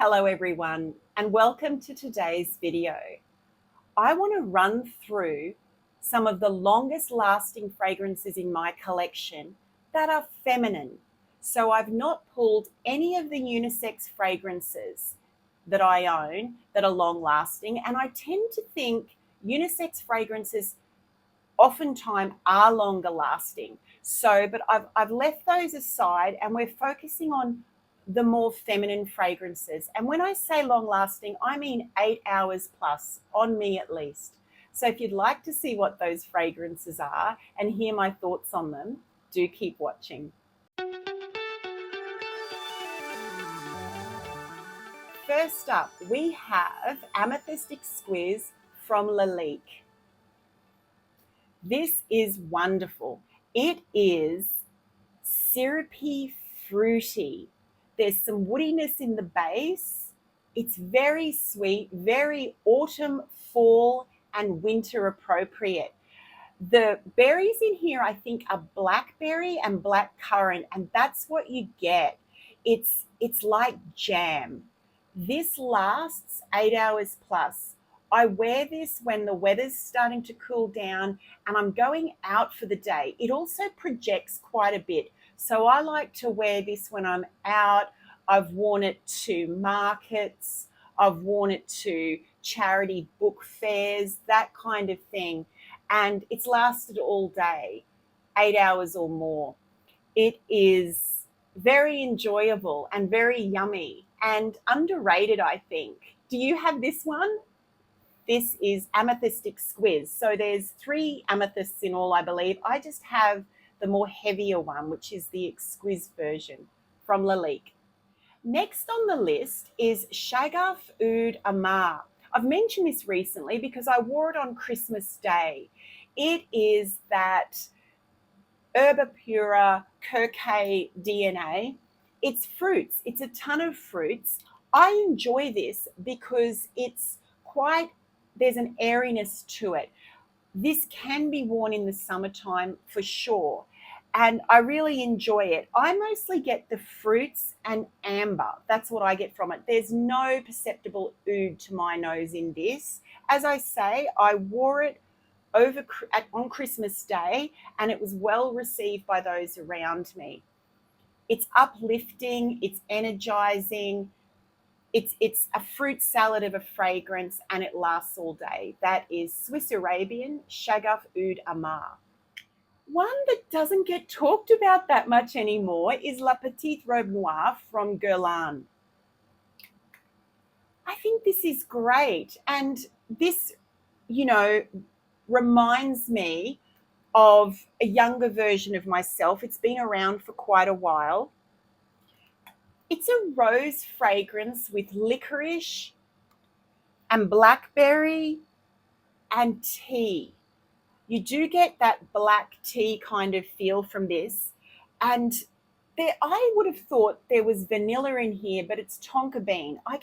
Hello everyone, and welcome to today's video. I want to run through some of the longest lasting fragrances in my collection that are feminine. So I've not pulled any of the unisex fragrances that I own that are long lasting, and I tend to think unisex fragrances oftentimes are longer lasting. But I've left those aside and we're focusing on the more feminine fragrances. And when I say long lasting, I mean 8 hours plus, on me at least. So if you'd like to see what those fragrances are and hear my thoughts on them, do keep watching. First up, we have Amethyst Exquise from Lalique. This is wonderful. It is syrupy, fruity. There's some woodiness in the base. It's very sweet, very autumn, fall, and winter appropriate. The berries in here, I think, are blackberry and blackcurrant, and that's what you get. It's like jam. This lasts 8 hours plus. I wear this when the weather's starting to cool down and I'm going out for the day. It also projects quite a bit. So I like to wear this when I'm out. I've worn it to markets. I've worn it to charity book fairs, that kind of thing. And it's lasted all day, 8 hours or more. It is very enjoyable and very yummy and underrated, I think. Do you have this one? This is Amethyst Exquise. So there's 3 amethysts in all, I believe. I just have the more heavier one, which is the Exquise version from Lalique. Next on the list is Shaghaf Oud Ahmar. I've mentioned this recently because I wore it on Christmas Day. It is that herba pura Kirkay DNA. It's fruits. It's a ton of fruits. I enjoy this because there's an airiness to it. This can be worn in the summertime for sure, and I really enjoy it. I mostly get the fruits and amber. That's what I get from it. There's no perceptible oud to my nose in this. As I say, I wore it on Christmas Day, and it was well received by those around me. It's uplifting, it's energizing. It's a fruit salad of a fragrance and it lasts all day. That is Swiss Arabian Shaghaf Oud Ahmar. One that doesn't get talked about that much anymore is La Petite Robe Noire from Guerlain. I think this is great. And this, reminds me of a younger version of myself. It's been around for quite a while. It's a rose fragrance with licorice and blackberry and tea. You do get that black tea kind of feel from this. And I would have thought there was vanilla in here, but it's tonka bean. I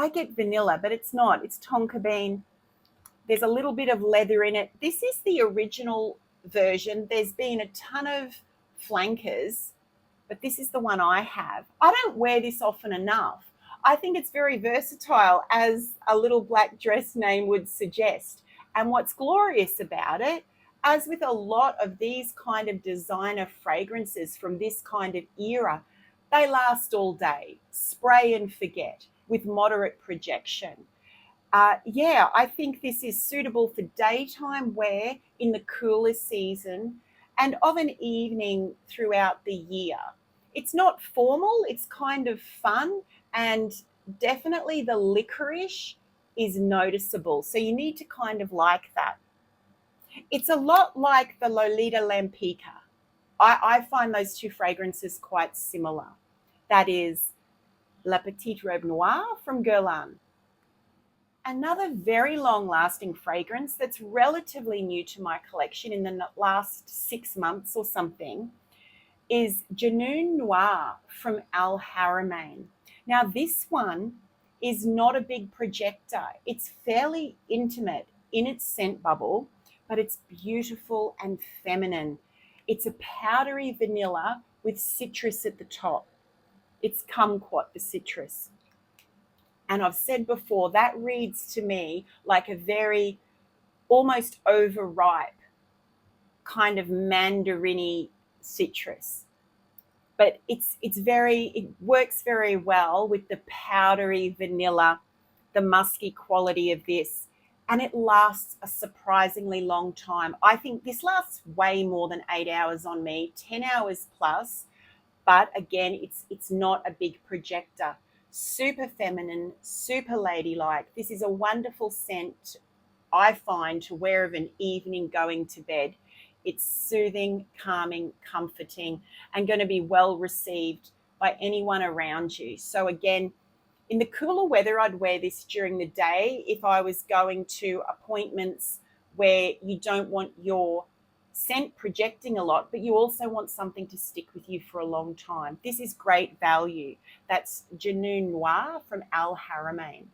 get vanilla, but it's not. It's tonka bean. There's a little bit of leather in it. This is the original version. There's been a ton of flankers, but this is the one I have. I don't wear this often enough. I think it's very versatile, as a little black dress name would suggest. And what's glorious about it, as with a lot of these kind of designer fragrances from this kind of era, they last all day. Spray and forget with moderate projection. I think this is suitable for daytime wear in the cooler season and of an evening throughout the year. It's not formal, it's kind of fun, and definitely the licorice is noticeable. So you need to kind of like that. It's a lot like the Lolita Lampica. I find those 2 fragrances quite similar. That is La Petite Robe Noire from Guerlain. Another very long-lasting fragrance that's relatively new to my collection in the last 6 months or something is Junoon Noir from Haramain. Now, this one is not a big projector. It's fairly intimate in its scent bubble, but it's beautiful and feminine. It's a powdery vanilla with citrus at the top. It's kumquat, the citrus. And I've said before, that reads to me like a very almost overripe kind of mandarin-y citrus. But it works very well with the powdery vanilla, the musky quality of this, and it lasts a surprisingly long time. I think this lasts way more than 8 hours on me, 10 hours plus. But again, it's not a big projector. Super feminine, super ladylike. This is a wonderful scent, I find, to wear of an evening going to bed. It's soothing, calming, comforting, and going to be well received by anyone around you. So again, in the cooler weather, I'd wear this during the day if I was going to appointments where you don't want your scent projecting a lot, but you also want something to stick with you for a long time. This is great value. That's Junoon Noir from Al Haramain.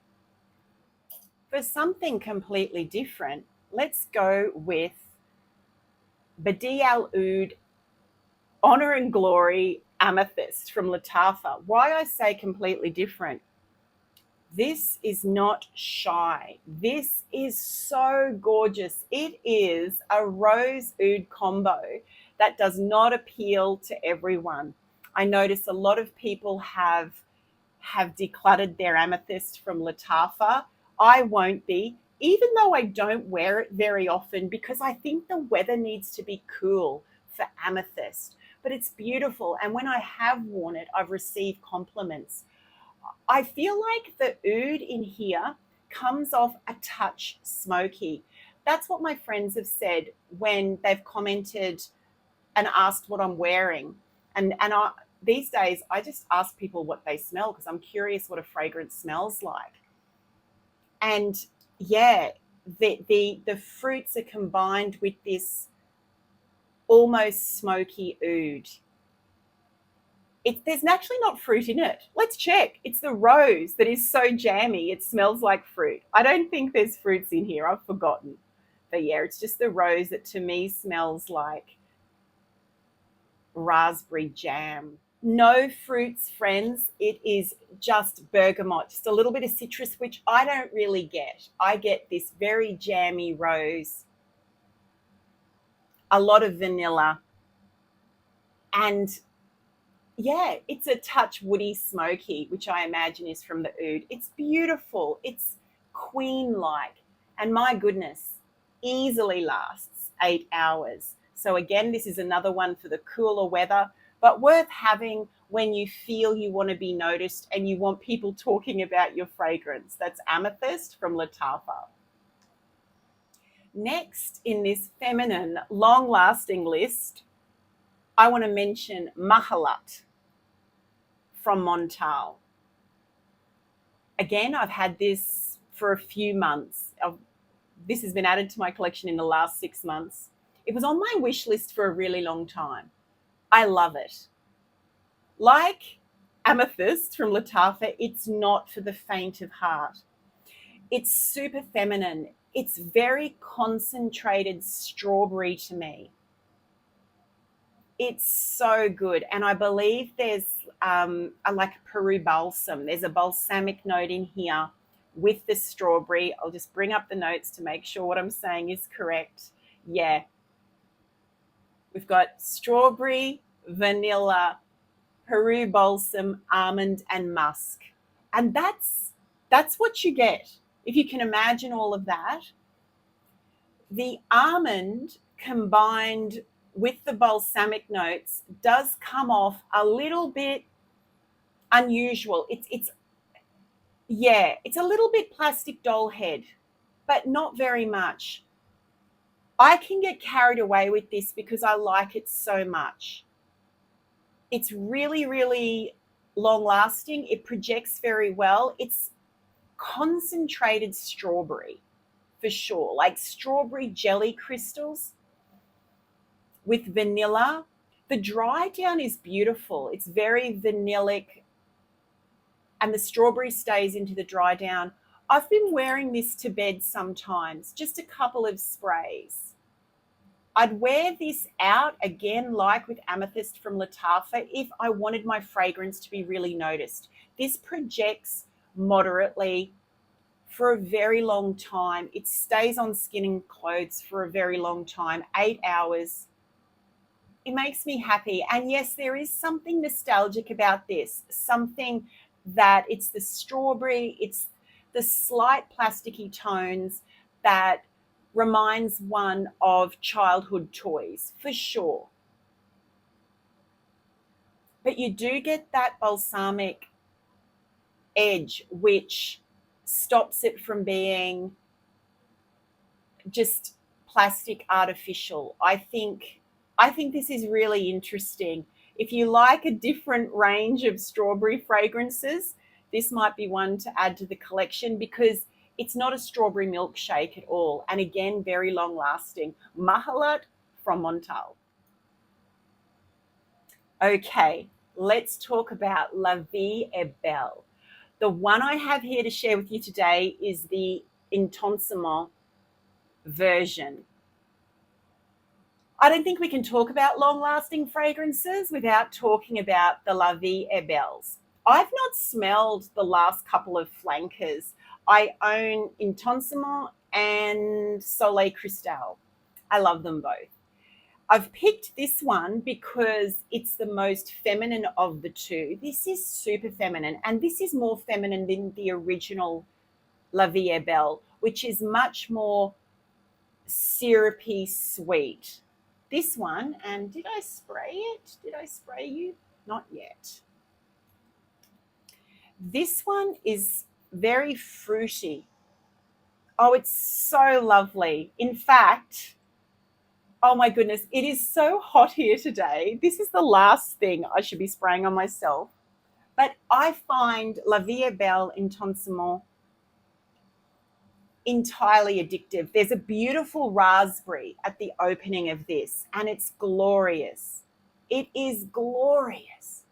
For something completely different, let's go with Badi Al Oud Honor and Glory Amethyst from Lataffa. Why I say completely different? This is not shy. This is so gorgeous. It is a rose oud combo that does not appeal to everyone. I notice a lot of people have decluttered their amethyst from Lataffa. I won't be, even though I don't wear it very often, because I think the weather needs to be cool for amethyst. But it's beautiful, and when I have worn it, I've received compliments. I feel like the oud in here comes off a touch smoky. That's what my friends have said when they've commented and asked what I'm wearing. These days, I just ask people what they smell because I'm curious what a fragrance smells like. And yeah, the fruits are combined with this almost smoky oud. There's actually not fruit in it. Let's check. It's the rose that is so jammy, it smells like fruit. I don't think there's fruits in here. I've forgotten. But yeah, it's just the rose that to me smells like raspberry jam. No fruits, friends. It is just bergamot, just a little bit of citrus, which I don't really get. I get this very jammy rose, a lot of vanilla, and yeah, it's a touch woody smoky, which I imagine is from the oud. It's beautiful. It's queen-like. And my goodness, easily lasts 8 hours. So again, this is another one for the cooler weather, but worth having when you feel you want to be noticed and you want people talking about your fragrance. That's Amethyst from Lataffa. Next in this feminine, long-lasting list, I want to mention Mukhallat from Montale. Again, I've had this for a few months. This has been added to my collection in the last 6 months. It was on my wish list for a really long time. I love it. Like Amethyst from Lataffa, it's not for the faint of heart. It's super feminine. It's very concentrated strawberry to me. It's so good. And I believe there's like a Peru balsam. There's a balsamic note in here with the strawberry. I'll just bring up the notes to make sure what I'm saying is correct. Yeah. We've got strawberry, vanilla, Peru balsam, almond, and musk. And that's what you get. If you can imagine all of that. The almond combined with the balsamic notes does come off a little bit unusual. It's a little bit plastic doll head, but not very much. I can get carried away with this because I like it so much. It's really, really long lasting. It projects very well. It's concentrated strawberry for sure, like strawberry jelly crystals with vanilla. The dry down is beautiful. It's very vanillic and the strawberry stays into the dry down. I've been wearing this to bed sometimes, just a couple of sprays. I'd wear this out again, like with Amethyst from Lataffa, if I wanted my fragrance to be really noticed. This projects moderately for a very long time. It stays on skin and clothes for a very long time, 8 hours. It makes me happy. And yes, there is something nostalgic about this, something that it's the strawberry, it's the slight plasticky tones that reminds one of childhood toys, for sure. But you do get that balsamic edge, which stops it from being just plastic artificial. I think this is really interesting. If you like a different range of strawberry fragrances, this might be one to add to the collection because it's not a strawberry milkshake at all. And again, very long lasting. Mukhallat from Montale. Okay, let's talk about La Belle. The one I have here to share with you today is the Intensement version. I don't think we can talk about long-lasting fragrances without talking about the La Belles. I've not smelled the last couple of flankers. I own Intensement and Soleil Cristal. I love them both. I've picked this one because it's the most feminine of the two. This is super feminine, and this is more feminine than the original La Belle, which is much more syrupy sweet. This one, and did I spray it? Did I spray you? Not yet. This one is very fruity. Oh, it's so lovely. In fact, oh my goodness, it is so hot here today. This is the last thing I should be spraying on myself. But I find La Belle Intensement entirely addictive. There's a beautiful raspberry at the opening of this, and it's glorious. It is glorious.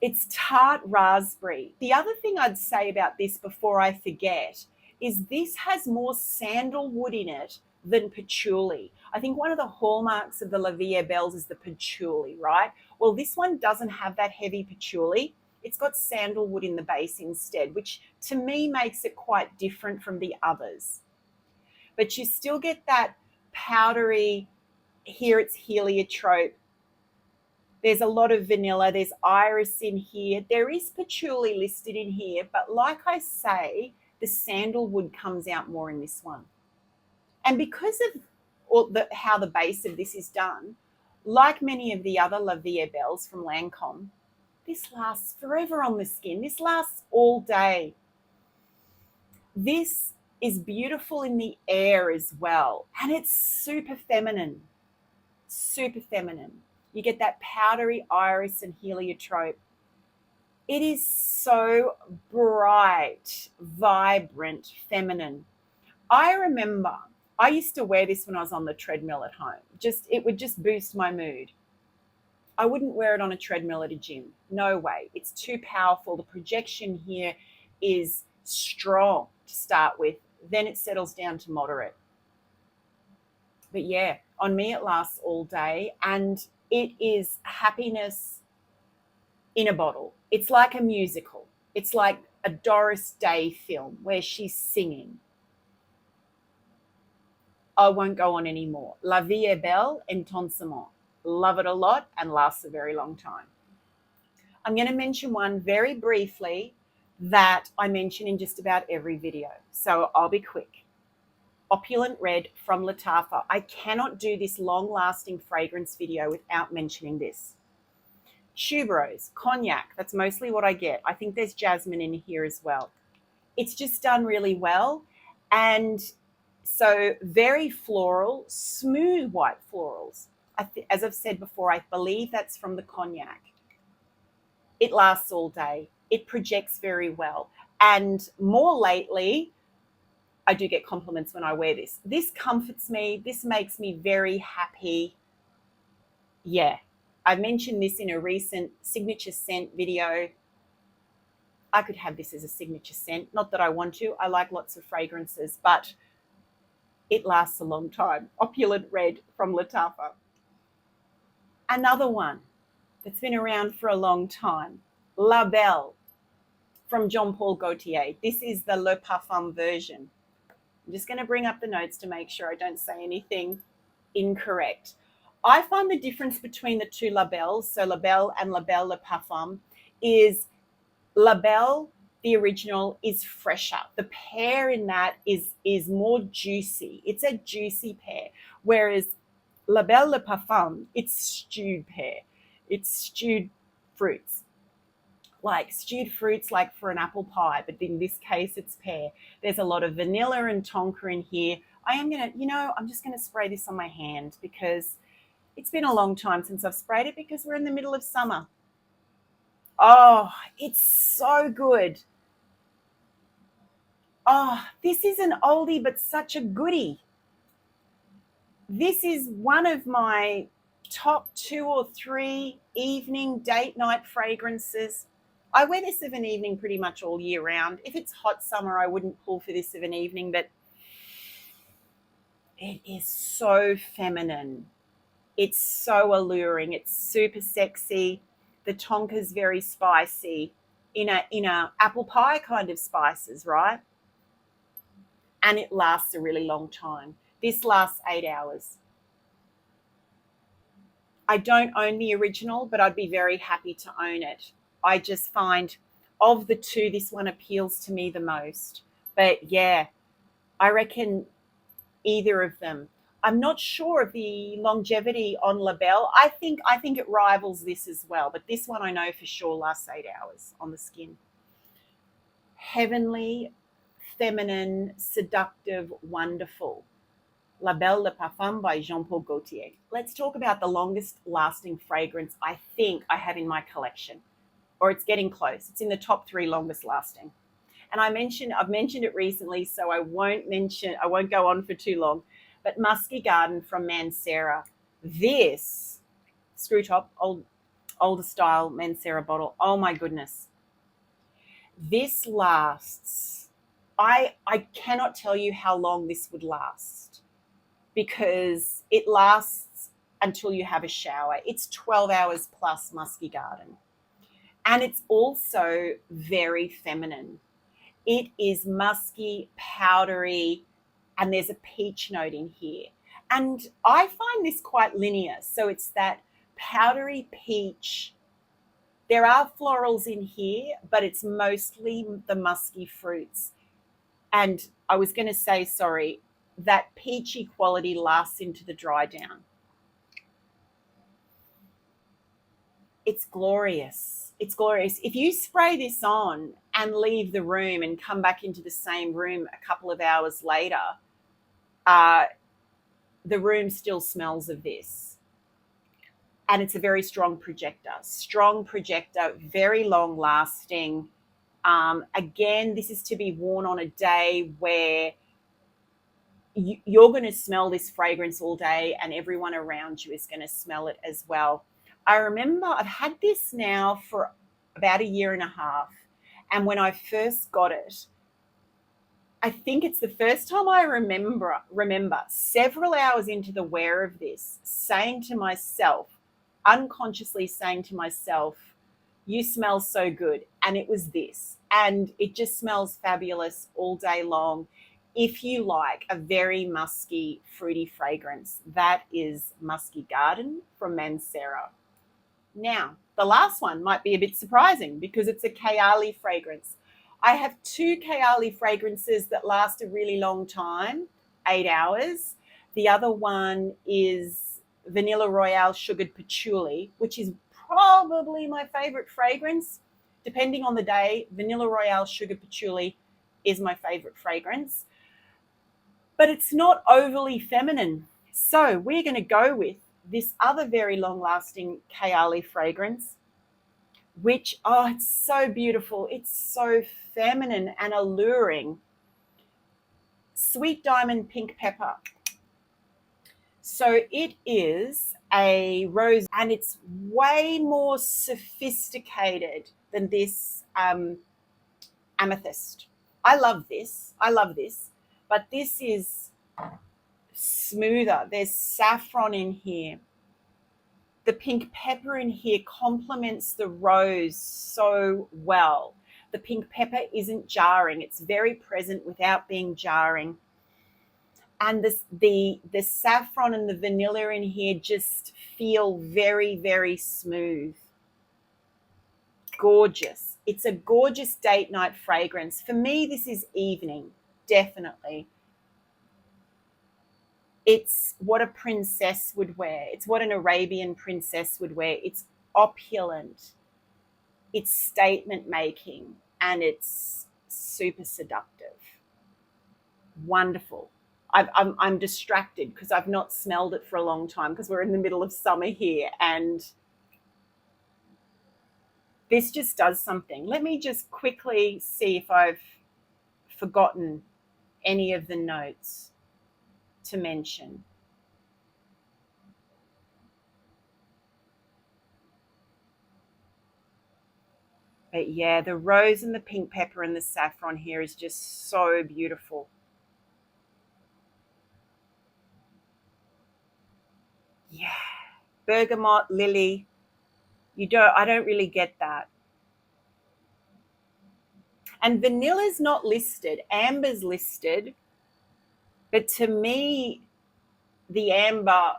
It's tart raspberry. The other thing I'd say about this before I forget is this has more sandalwood in it than patchouli. I think one of the hallmarks of the La Belles is the patchouli, right? Well, this one doesn't have that heavy patchouli. It's got sandalwood in the base instead, which to me makes it quite different from the others. But you still get that powdery, here it's heliotrope. There's a lot of vanilla. There's iris in here. There is patchouli listed in here, but like I say, the sandalwood comes out more in this one. And because of how the base of this is done, like many of the other La Belles from Lancome, this lasts forever on the skin. This lasts all day. This is beautiful in the air as well. And it's super feminine. Super feminine. You get that powdery iris and heliotrope. It is so bright, vibrant, feminine. I remember I used to wear this when I was on the treadmill at home. It would just boost my mood. I wouldn't wear it on a treadmill at a gym. No way. It's too powerful. The projection here is strong to start with. Then it settles down to moderate. But yeah, on me it lasts all day, and it is happiness in a bottle. It's like a musical. It's like a Doris Day film where she's singing. I won't go on anymore. La Belle Intensement. Love it a lot and lasts a very long time. I'm going to mention one very briefly that I mention in just about every video, so I'll be quick. Opulent Red from Lataffa. I cannot do this long-lasting fragrance video without mentioning this. Tuberose, cognac, that's mostly what I get. I think there's jasmine in here as well. It's just done really well, and so very floral, smooth white florals. As I've said before, I believe that's from the cognac. It lasts all day. It projects very well. And more lately, I do get compliments when I wear this. This comforts me. This makes me very happy. Yeah, I mentioned this in a recent signature scent video. I could have this as a signature scent. Not that I want to. I like lots of fragrances, but it lasts a long time. Opulent Red from Lataffa. Another one that's been around for a long time, La Belle from Jean Paul Gaultier. This is the Le Parfum version. I'm just going to bring up the notes to make sure I don't say anything incorrect. I find the difference between the two La Belles, so La Belle and La Belle Le Parfum, is La Belle, the original, is fresher. The pear in that is more juicy. It's a juicy pear, whereas La Belle Le Parfum, it's stewed pear. It's stewed fruits. Like stewed fruits, like for an apple pie, but in this case, it's pear. There's a lot of vanilla and tonka in here. I'm just going to spray this on my hand because it's been a long time since I've sprayed it because we're in the middle of summer. Oh, it's so good. Oh, this is an oldie, but such a goodie. This is one of my top 2 or 3 evening date night fragrances. I wear this of an evening pretty much all year round. If it's hot summer, I wouldn't pull for this of an evening, but it is so feminine. It's so alluring. It's super sexy. The tonka's very spicy in a apple pie kind of spices, right? And it lasts a really long time. This lasts 8 hours. I don't own the original, but I'd be very happy to own it. I just find of the two, this one appeals to me the most. But yeah, I reckon either of them. I'm not sure of the longevity on La Belle. I think it rivals this as well, but this one I know for sure lasts 8 hours on the skin. Heavenly, feminine, seductive, wonderful. La Belle Le Parfum by Jean Paul Gaultier. Let's talk about the longest lasting fragrance I think I have in my collection, or it's getting close. It's in the top 3 longest lasting. And I've mentioned it recently, so I won't go on for too long. But Musky Garden from Mancera. This screw top, older style Mancera bottle. Oh my goodness. This lasts. I cannot tell you how long this would last because it lasts until you have a shower. It's 12 hours plus Musky Garden. And it's also very feminine. It is musky, powdery, and there's a peach note in here. And I find this quite linear. So it's that powdery peach. There are florals in here, but it's mostly the musky fruits. And I was going to say, sorry, that peachy quality lasts into the dry down. It's glorious. It's glorious. If you spray this on and leave the room and come back into the same room a couple of hours later, the room still smells of this. And it's a very strong projector, very long lasting. Again, this is to be worn on a day where you're going to smell this fragrance all day and everyone around you is going to smell it as well. I remember I've had this now for about 1.5 years. And when I first got it, I think it's the first time I remember several hours into the wear of this, unconsciously saying to myself, you smell so good. And it was this. And it just smells fabulous all day long. If you like a very musky, fruity fragrance, that is Musky Garden from Mancera. Now, the last one might be a bit surprising because it's a Kayali fragrance. I have 2 Kayali fragrances that last a really long time, 8 hours. The other one is Vanilla Royale Sugared Patchouli, which is probably my favorite fragrance. Depending on the day, Vanilla Royale Sugared Patchouli is my favorite fragrance. But it's not overly feminine. So we're going to go with this other very long-lasting Kayali fragrance, which, oh, it's so beautiful. It's so feminine and alluring. Sweet Diamond Pink Pepper. So it is a rose, and it's way more sophisticated than this amethyst. I love this. But this is smoother. There's saffron in here. The pink pepper in here complements the rose so well. The pink pepper isn't jarring. It's very present without being jarring. And the saffron and the vanilla in here just feel very, very smooth. Gorgeous. It's a gorgeous date night fragrance. For me, this is evening, definitely. It's what a princess would wear. It's what an Arabian princess would wear. It's opulent. It's statement making, and it's super seductive. Wonderful. I'm distracted because I've not smelled it for a long time because we're in the middle of summer here, and this just does something. Let me just quickly see if I've forgotten any of the notes to mention. But yeah, the rose and the pink pepper and the saffron here is just so beautiful. Yeah. Bergamot, lily. I don't really get that. And vanilla's not listed. Amber's listed. But to me, the amber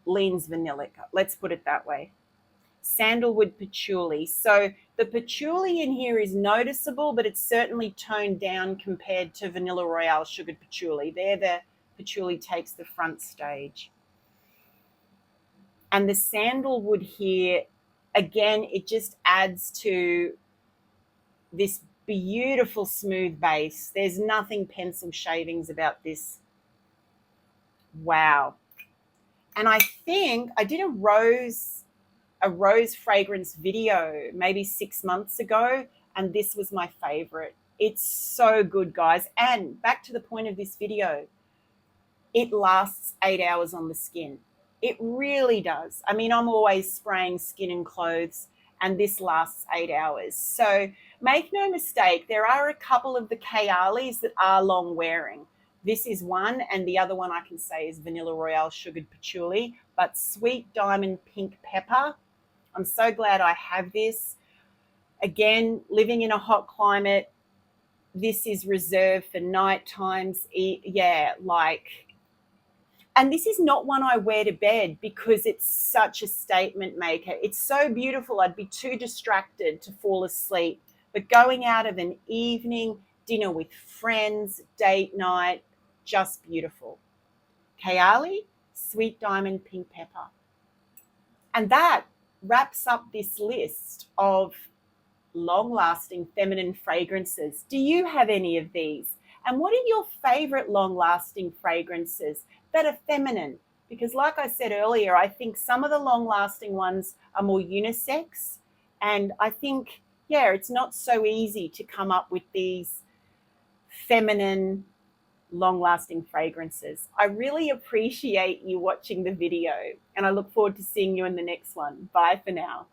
leans vanillic. Let's put it that way. Sandalwood patchouli. So the patchouli in here is noticeable, but it's certainly toned down compared to Vanilla Royale sugared patchouli. There, the patchouli takes the front stage. And the sandalwood here, again, it just adds to this beautiful smooth base. There's nothing pencil shavings about this. Wow. And I think I did a rose fragrance video maybe 6 months ago, and this was my favorite. It's so good, guys. And back to the point of this video, it lasts 8 hours on the skin. It really does. I mean, I'm always spraying skin and clothes, and this lasts 8 hours. So make no mistake, there are a couple of the Kayalis that are long wearing. This is one, and the other one I can say is Vanilla Royale sugared patchouli. But Sweet Diamond Pink Pepper, I'm so glad I have this. Again, living in a hot climate, this is reserved for night times. Yeah, and this is not one I wear to bed because it's such a statement maker. It's so beautiful, I'd be too distracted to fall asleep. But going out of an evening, dinner with friends, date night, just beautiful. Kayali, Sweet Diamond Pink Pepper. And that wraps up this list of long-lasting feminine fragrances. Do you have any of these? And what are your favorite long-lasting fragrances that are feminine? Because like I said earlier, I think some of the long-lasting ones are more unisex. And I think, yeah, it's not so easy to come up with these feminine, long-lasting fragrances. I really appreciate you watching the video, and I look forward to seeing you in the next one. Bye for now.